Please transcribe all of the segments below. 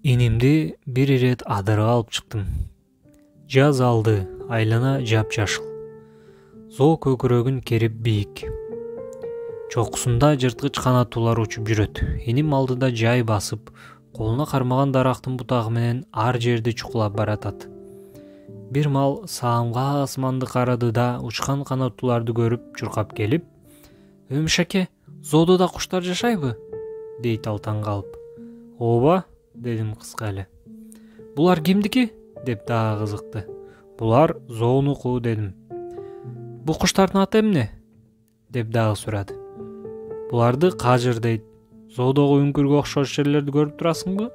Инимди бир ирет адырга алып чыктым. Жаз алды, айлана жапжашыл. Зоо көкүрөгүн керип бийик. Чокусунда жырткыч канаттуулар учуп жүрөт. Иним алдыда жай басып, колуна кармаган дарактын бутагы менен ар жерди чукулап баратат. Бир мал саамга асманды карады да учкан канаттууларды көрүп чуркап келип, "Өмшаке, зоодо да куштар жашайбы?" дейт ал таң калып. "Ооба", дедим кыска эле. "Булар кимдики?" деп дагы кызыкты. "Булар зоонуку", дедим. "Бу куштардын аты эмне?" деп дагы сурады. "Буларды кажыр дейт. Зоодогу үңкүргө окшош жерлерди көрүп турасыңбы?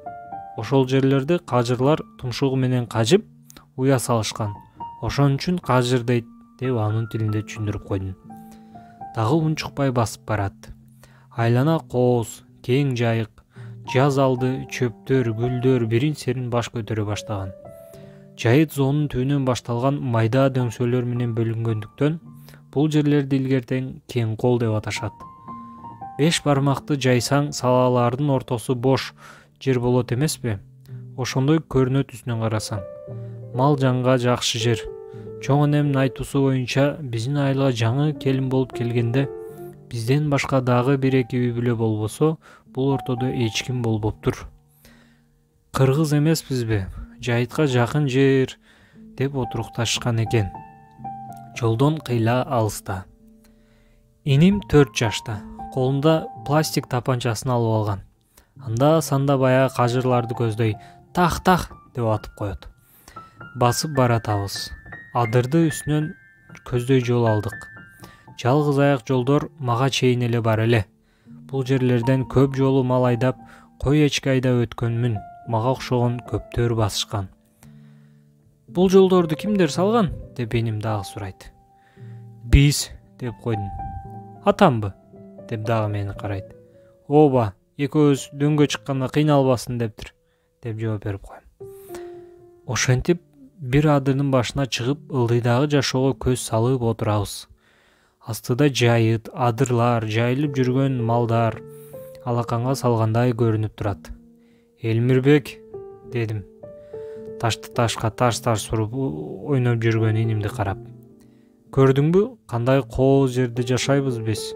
Ошол жерлерди кажырлар тумшугу менен кажып, уя салышкан. Ошон үчүн кажыр дейт", деп анын тилинде түшүндүрүп койдум. Дагы унчукпай басып барат. Айлана кооз, кең жайык, жаз алды чөптөр, гүлдөр бирин-серин баш көтөрө баштаган. Жайыт зоонун түбүнөн башталган майда дөңсөлөр менен бөлүнгөндүктөн бул жерлерди илгертен кең кол деп аташат. 5 бармакты жайсаң салалардын ортосу бош жер болот эмеспи? Ошондой көрүнөт үстүнөн карасаң. Мал жанга жакшы жер. Чоң энемдин айтуусу боюнча биздин айылга жаңы келин болуп келгенде бизден башка дагы 1-2 үй бүлө болбосо бул ортодо эч ким болбоптур. Кыргыз эмеспизби? Жайытка жакын жер деп отурукташкан экен. Жолдон кыйла алыста. Иним 4 жашта. Колунда пластик тапанчасын алып алган. Анда санда баягы кажырларды көздөй "тах-тах" деп атып коет. Басып баратабыз. Адырды үстүнөн көздөй жол алдык. Жалгыз аяк жолдор мага чейин эле бар эле. Бул жерлерден көп жолу мал айдап, кой эчки айдап өткөнмүн. Мага окшогон көптөр басышкан. "Бул жолдорду кимдер салган?" деп эним дагы сурайт. "Биз", деп койдум. "Атамбы?" деп дагы мени карайт. "Ооба, экөөбүз дөңгө чыкканда кыйналбасын дептир", деп жооп берип коем. Ошентип бир адырдын башына чыгып, ылдыйдагы жашоого көз салып отурабыз. Астыда жайыт, адырлар, жайылып жүргөн малдар алаканга салгандай көрүнүп турат. "Элмирбек", дедим. Ташты ташка таш суруп ойноп жүргөн инимди карап. "Көрдүңбү, кандай кооз жерде жашайбыз биз?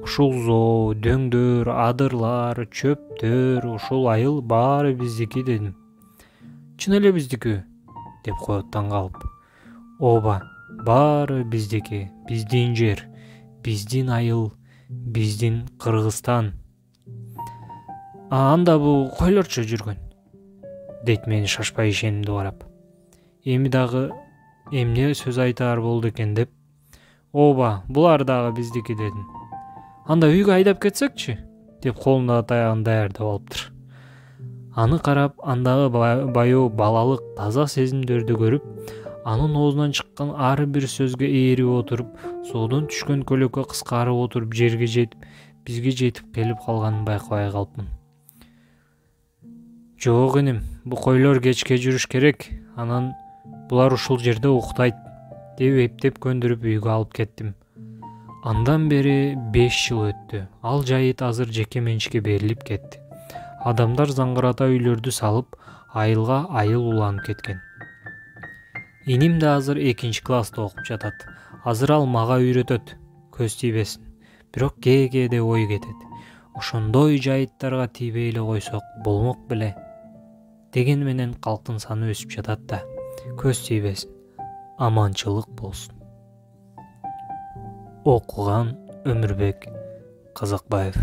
Ушул зоо, дөңдөр, адырлар, чөптөр, ушул айыл баары биздики", дедим. "Чын эле биздики?" деп коет таң калып. "Ооба, баары биздики, биздин жер, биздин айыл, биздин Кыргызстан." Анда бул койлорчу жүргөн?" дейт мени шашпай ишенимдүү карап. Эми дагы эмне сөз айтаар болду экен деп, "Ооба, булар дагы биздики", дедим. "Анда үйгө айдап кетсекчи?" деп колундагы таягын даярдап алыптыр. Аны карап, андагы баяу балалык таза сезимдерди көрүп, анын оозунан чыккан ар бир сөзгө ээрип отуруп, соодон түшкөн көлөккө кыскарып отуруп жерге жетип, бизге жетип келип калганын байкабай калыпмын. "Жок иним, бу койлор кечке жүрүш керек, анан булар ушул жерде уктайт", деп эптеп көндүрүп үйгө алып кеттим. Андан бери 5 жыл өттү. Ал жайыт азыр жеке менчикке берилип кетти. Адамдар заңгырата үйлөрдү салып, айылга айыл уланып кеткен. Иним да азыр 2-класста окуп жатат. Азыр ал мага үйрөтөт, көз тийбесин. Бирок кээде ой кетет. Ошондой жайыттарга тийбей эле койсок болмок беле. Деген менен калктын саны өсүп жатат да. Көз тийбесин. Аманчылык болсун. Окуган Өмүрбек Казакбаев.